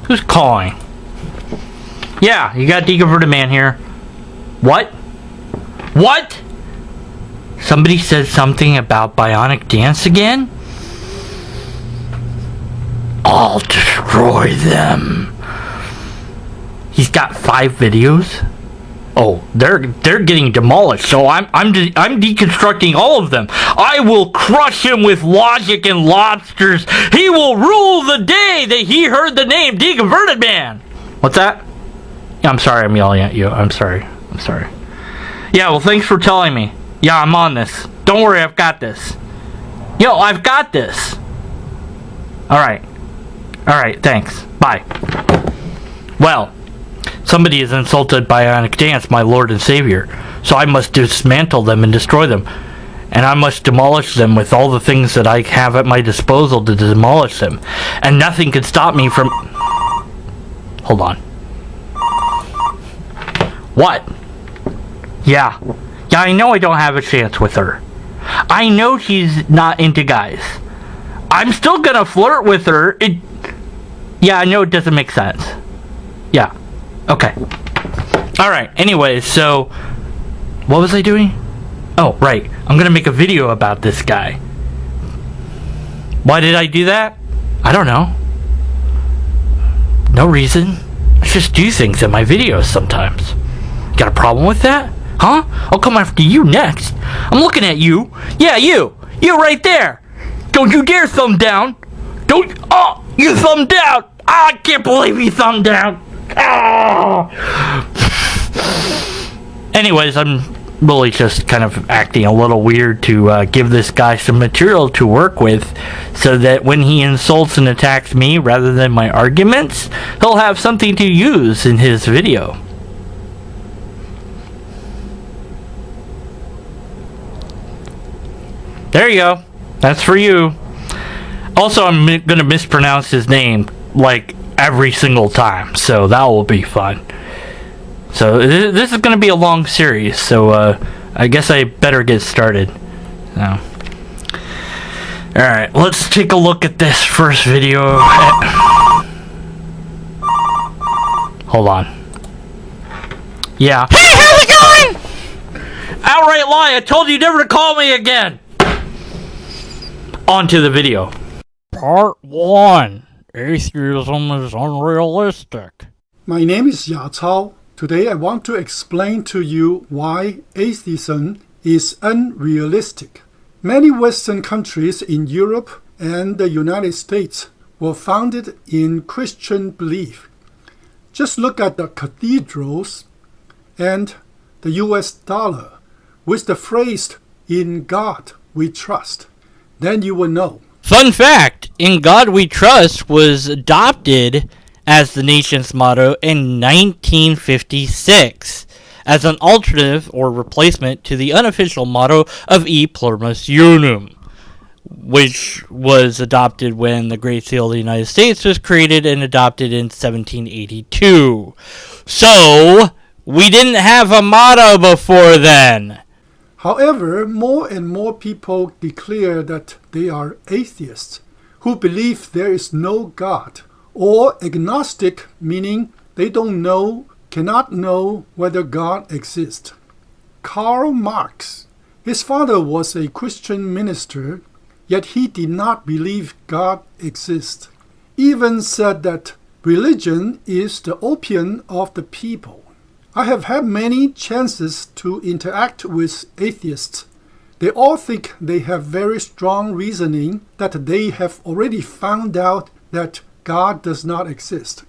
Who's calling? Yeah, you got Deconverted Man here. What? What? Somebody said something about BionicDance again? I'll destroy them. He's got 5 videos. Oh, they're getting demolished. So I'm deconstructing all of them. I will crush him with logic and lobsters. He will rule the day that he heard the name Deconverted Man. What's that? Yeah, I'm sorry. I'm yelling at you. I'm sorry. Yeah, well, thanks for telling me. Yeah, I'm on this. Don't worry, I've got this. Yo, I've got this. All right, thanks. Bye. Well, somebody has insulted BionicDance, my Lord and Savior, so I must dismantle them and destroy them. And I must demolish them with all the things that I have at my disposal to demolish them. And nothing can stop me from... Hold on. What? Yeah, I know I don't have a chance with her. I know she's not into guys. I'm still gonna flirt with her. Yeah, I know it doesn't make sense. Yeah. Okay. Alright, anyways, so... What was I doing? Oh, right. I'm gonna make a video about this guy. Why did I do that? I don't know. No reason. I just do things in my videos sometimes. Got a problem with that? Huh? I'll come after you next. I'm looking at you. Yeah, you. You right there. Don't you dare thumb down. Don't... Oh, you thumb down. Oh, I can't believe you thumb down. Oh. Anyways, I'm really just kind of acting a little weird to give this guy some material to work with so that when he insults and attacks me rather than my arguments, he'll have something to use in his video. There you go. That's for you. Also, I'm going to mispronounce his name like every single time, so that will be fun. So this is going to be a long series, so I guess I better get started. So. Alright, let's take a look at this first video. Hold on. Yeah. Hey, how's it going? Outright lie, I told you never to call me again. On to the video. Part 1. Atheism is unrealistic. My name is Ya Cao. Today I want to explain to you why atheism is unrealistic. Many Western countries in Europe and the United States were founded in Christian belief. Just look at the cathedrals and the US dollar with the phrase, "In God we trust." Then you will know. Fun fact, "In God We Trust" was adopted as the nation's motto in 1956 as an alternative or replacement to the unofficial motto of E Pluribus Unum, which was adopted when the Great Seal of the United States was created and adopted in 1782. So, we didn't have a motto before then. However, more and more people declare that they are atheists, who believe there is no God, or agnostic, meaning they cannot know whether God exists. Karl Marx, his father was a Christian minister, yet he did not believe God exists. Even said that religion is the opium of the people. I have had many chances to interact with atheists. They all think they have very strong reasoning that they have already found out that God does not exist.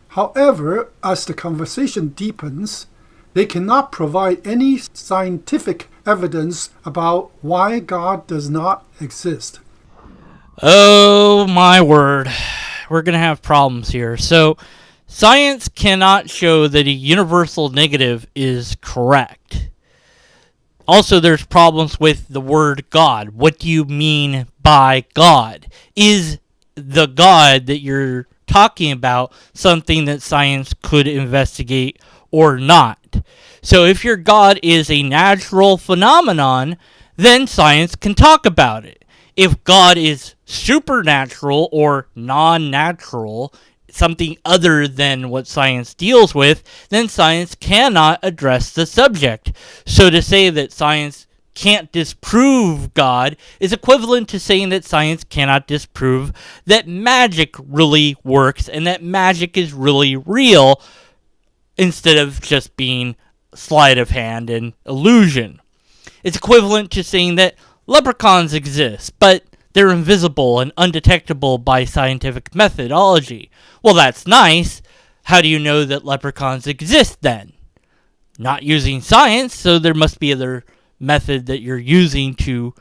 However, as the conversation deepens, they cannot provide any scientific evidence about why God does not exist. Oh my word. We're going to have problems here. So, science cannot show that a universal negative is correct. Also, there's problems with the word God. What do you mean by God? Is the God that you're talking about something that science could investigate or not? So if your God is a natural phenomenon, then science can talk about it. If God is supernatural or non-natural, something other than what science deals with, then science cannot address the subject. So to say that science can't disprove God is equivalent to saying that science cannot disprove that magic really works and that magic is really real, instead of just being sleight of hand and illusion. It's equivalent to saying that leprechauns exist, but they're invisible and undetectable by scientific methodology. Well, that's nice. How do you know that leprechauns exist then? Not using science, so there must be other method that you're using to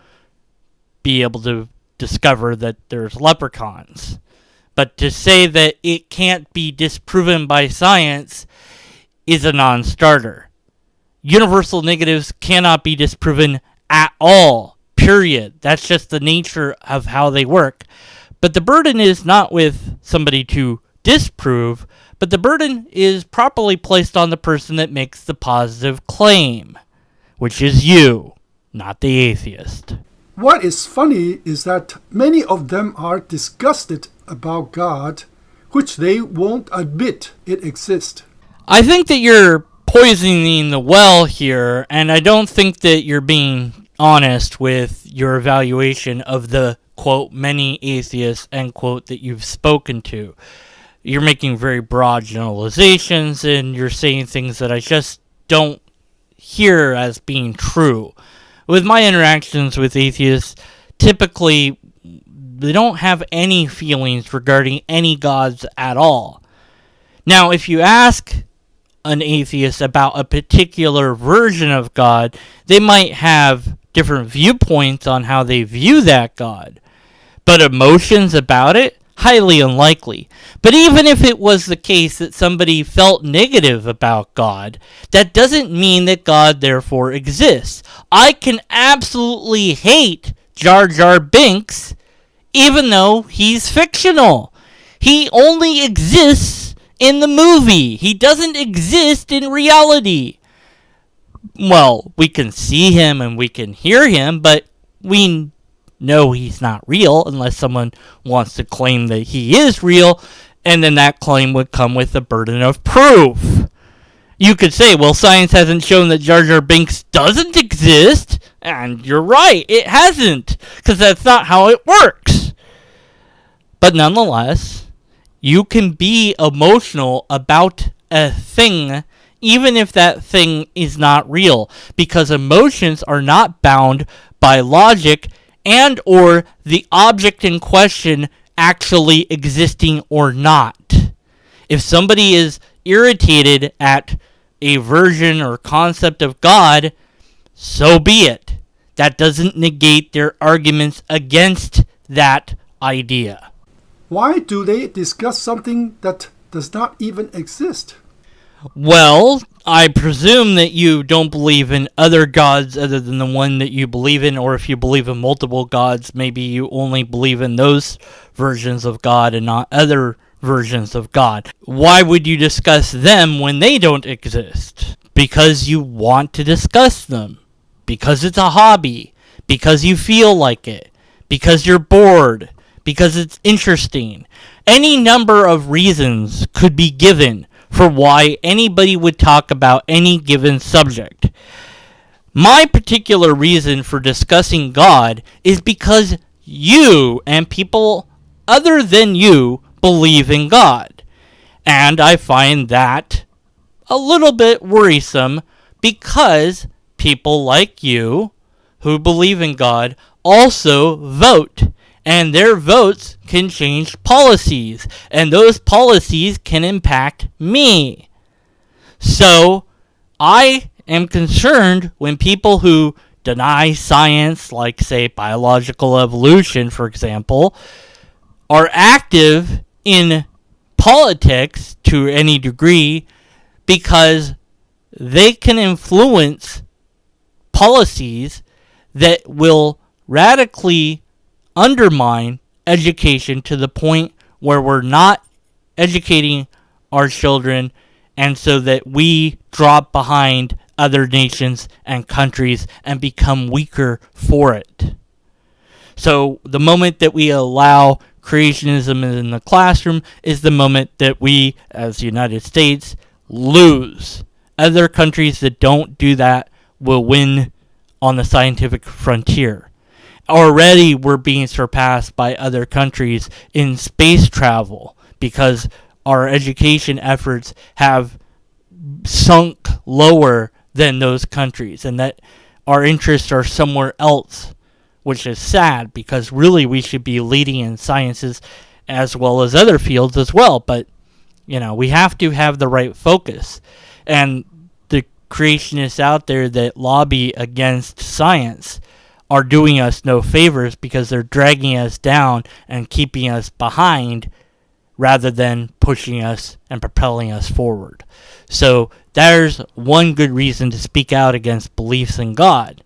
be able to discover that there's leprechauns. But to say that it can't be disproven by science is a non-starter. Universal negatives cannot be disproven at all, period. That's just the nature of how they work. But the burden is not with somebody to disprove, but the burden is properly placed on the person that makes the positive claim, which is you, not the atheist. What is funny is that many of them are disgusted about God, which they won't admit it exists. I think that you're poisoning the well here, and I don't think that you're being honest with your evaluation of the, quote, many atheists, end quote, that you've spoken to. You're making very broad generalizations, and you're saying things that I just don't hear as being true. With my interactions with atheists, typically they don't have any feelings regarding any gods at all. Now, if you ask an atheist about a particular version of God, they might have different viewpoints on how they view that God. But emotions about it? Highly unlikely. But even if it was the case that somebody felt negative about God, that doesn't mean that God therefore exists. I can absolutely hate Jar Jar Binks, even though he's fictional. He only exists in the movie. He doesn't exist in reality. Well, we can see him and we can hear him, but we know he's not real unless someone wants to claim that he is real, and then that claim would come with the burden of proof. You could say, well, science hasn't shown that Jar Jar Binks doesn't exist, and you're right, it hasn't, because that's not how it works. But nonetheless, you can be emotional about a thing even if that thing is not real, because emotions are not bound by logic and or the object in question actually existing or not. If somebody is irritated at a version or concept of God, so be it. That doesn't negate their arguments against that idea. Why do they discuss something that does not even exist? Well, I presume that you don't believe in other gods other than the one that you believe in, or if you believe in multiple gods, maybe you only believe in those versions of God and not other versions of God. Why would you discuss them when they don't exist? Because you want to discuss them. Because it's a hobby. Because you feel like it. Because you're bored. Because it's interesting. Any number of reasons could be given for why anybody would talk about any given subject. My particular reason for discussing God is because you and people other than you believe in God. And I find that a little bit worrisome because people like you who believe in God also vote. And their votes can change policies, and those policies can impact me. So, I am concerned when people who deny science, like, say, biological evolution, for example, are active in politics to any degree because they can influence policies that will radically undermine education to the point where we're not educating our children and so that we drop behind other nations and countries and become weaker for it. So the moment that we allow creationism in the classroom is the moment that we, as the United States, lose. Other countries that don't do that will win on the scientific frontier. Already we're being surpassed by other countries in space travel because our education efforts have sunk lower than those countries, and that our interests are somewhere else, which is sad because really we should be leading in sciences as well as other fields as well. But, we have to have the right focus. And the creationists out there that lobby against science are doing us no favors because they're dragging us down and keeping us behind rather than pushing us and propelling us forward. So there's one good reason to speak out against beliefs in God.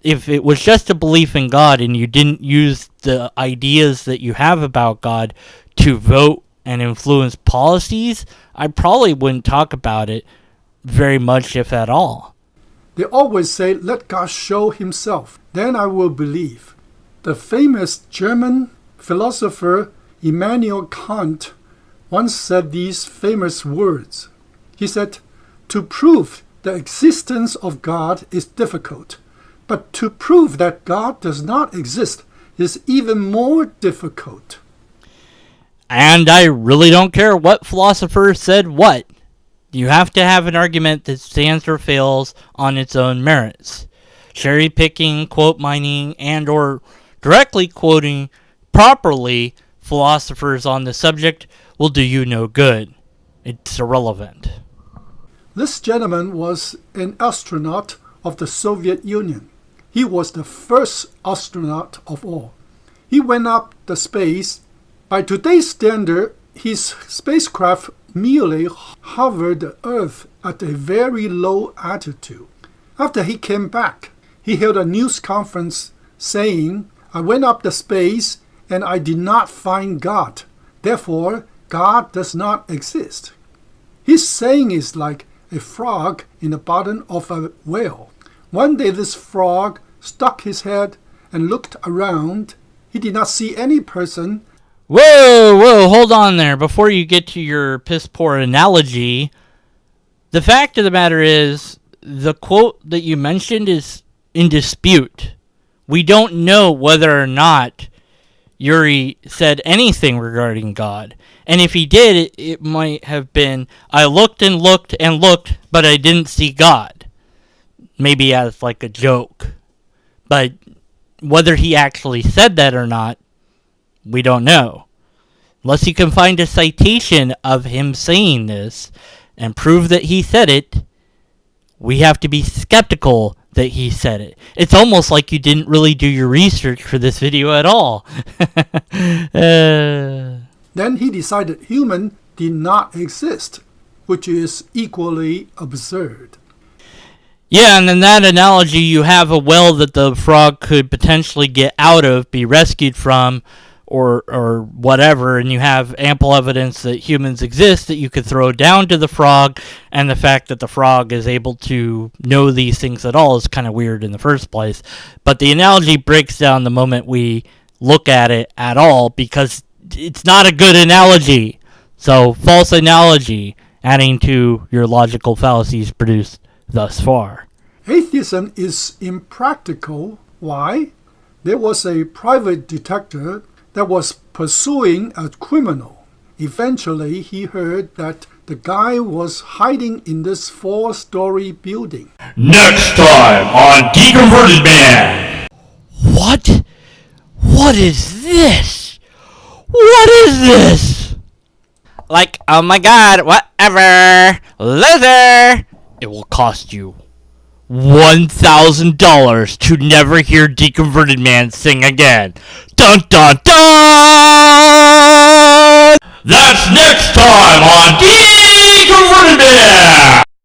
If it was just a belief in God and you didn't use the ideas that you have about God to vote and influence policies, I probably wouldn't talk about it very much, if at all. They always say, let God show himself, then I will believe. The famous German philosopher Immanuel Kant once said these famous words. He said, to prove the existence of God is difficult, but to prove that God does not exist is even more difficult. And I really don't care what philosopher said what. You have to have an argument that stands or fails on its own merits. Cherry picking, quote mining, and or directly quoting properly philosophers on the subject will do you no good. It's irrelevant. This gentleman was an astronaut of the Soviet Union. He was the first astronaut of all. He went up the space. By today's standard, his spacecraft merely hovered the Earth at a very low altitude. After he came back, he held a news conference saying, I went up the space and I did not find God. Therefore, God does not exist. His saying is like a frog in the bottom of a well. One day this frog stuck his head and looked around. He did not see any person. Whoa, hold on there. Before you get to your piss-poor analogy, the fact of the matter is, the quote that you mentioned is in dispute. We don't know whether or not Yuri said anything regarding God. And if he did, it might have been, I looked and looked and looked, but I didn't see God. Maybe as like a joke. But whether he actually said that or not, we don't know. Unless you can find a citation of him saying this and prove that he said it, we have to be skeptical that he said it. It's almost like you didn't really do your research for this video at all. Then he decided human did not exist, which is equally absurd. Yeah, and in that analogy, you have a well that the frog could potentially get out of, be rescued from, or whatever, and you have ample evidence that humans exist that you could throw down to the frog, and the fact that the frog is able to know these things at all is kind of weird in the first place. But the analogy breaks down the moment we look at it at all, because it's not a good analogy. So, false analogy, adding to your logical fallacies produced thus far. Atheism is impractical. Why? There was a private detective that was pursuing a criminal. Eventually, he heard that the guy was hiding in this 4-story building. Next time on Deconverted Man! What? What is this? What is this? Like, oh my god, whatever. Loser! It will cost you $1,000 to never hear Deconverted Man sing again. Dun dun dun! That's next time on